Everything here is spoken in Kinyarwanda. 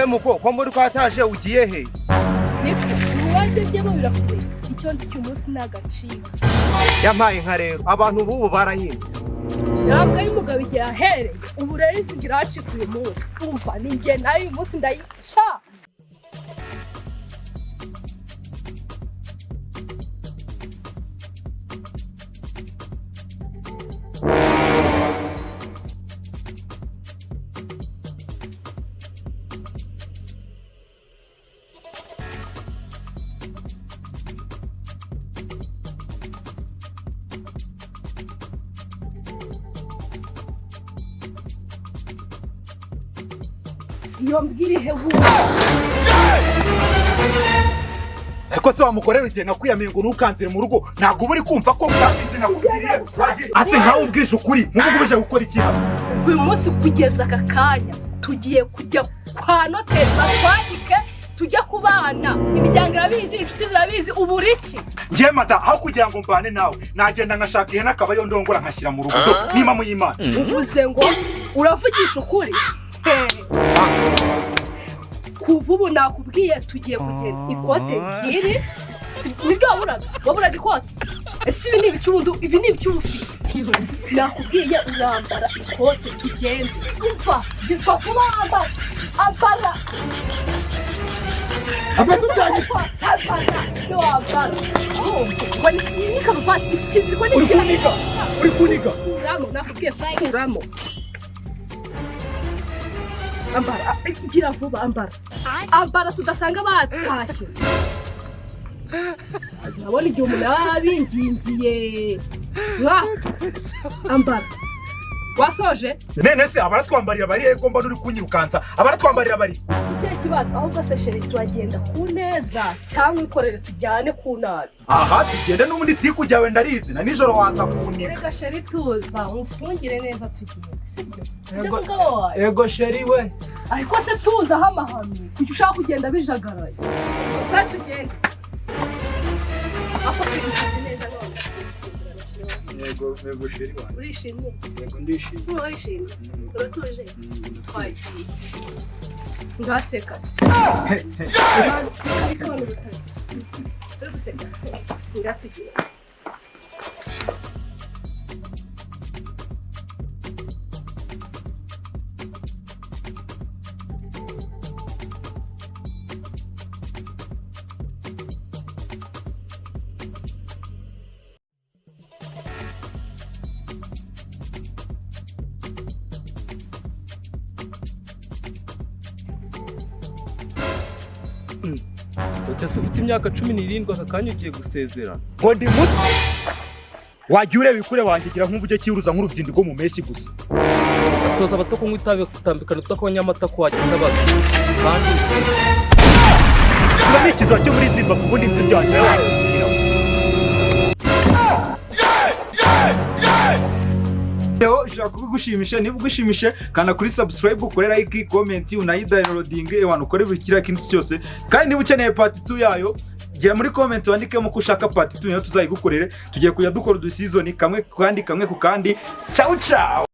muko ko muri kwataje ugiye he? Niko uwaje byemo birakure icyo nzi cy'umunsi nagacika. Yampaye nka rero abantu bubu barahindutse. Ntabwo y'umugabo igihe ahereye ubu rero isigira hacikuye umunsi umva ninjye nayo uyu munsi ndayica. Iyo mbwira hebu Eko se wamukorera igihe nakwiyamiye ngo nukanzire mu rugo ntago buri kumva ko bwatinze nakubwiriye ase nkaho ubwije ukuri mubugubije gukora iki hano uyu munsi kugeza aka kanya tugiye kujya kwa noteri batwandike tujya kubana imiryango irabizi inshuti zirabizi uburiki ngiye mata aho kugira ngo mbane nawe nagenda nkashaka ihene akaba ariyo ndongora nkashyira mu rugo nima muyimana uvuze ngo uravugisha ukuri kuva ubu nakubwiye tugiye kugenda ikote ebyiri nibyo waburaga ikote ese ibi ni ibicubundi ibi ni iby'ubufite nakubwiye urambara ikote tugende umva gizwa kuba ambara ibyo wambara ngo ni karuvati iki kiziriko ni uri kuniga kuramo nakubwiye kuramo ambara gira vuba ambara tudasanga batashye nabona igihe umuntu yabingingiye ambara wasoje nene se abaratwambarira bari ego mba nuri kunyirukanza abaratwambarira bari icyo kibazo ahubwo se sheri turagenda ku neza cyangwa ikorere tujyane ku nabi aha tugende n'ubundi tiku jyawe ndarizi na nijoro waza kunika reka sheri tuza umufungire neza tugende sibyo Ego sheri we ariko se tuza aho amahame kuki ushaka kugenda bijagaraye kandi tugende ako si neza none Ego sheri wanjye urishimye ego ndishimye urishimye uratuje twagiye ngaseka se ariko none butari uruseka ngatigiye Utase ufite imyaka 17 aka kanya ugiye gusezera ngo ndi muto wagiye ureba ikure wangigira nk'ubujye kiruza nk'urubyindo mu meshyi gusa toza abato kunywa itabe kutambikana utakobanya amata ko wagenda baza kandi siba n'ikizo cyo muri zimba kubundi nzi byo wanjye wagira ushaka kugushimisha niba ugushimishe kana kuri subscribe ukore like comment unayidownloading abantu ukore buri kiriya kintu cyose kandi niba ukeneye part 2 yayo jya muri comment wandikemo ko ushaka part 2 niyo tuzayigukorere tugiye kujya dukora udu season kamwe ku kandi ciao ciao.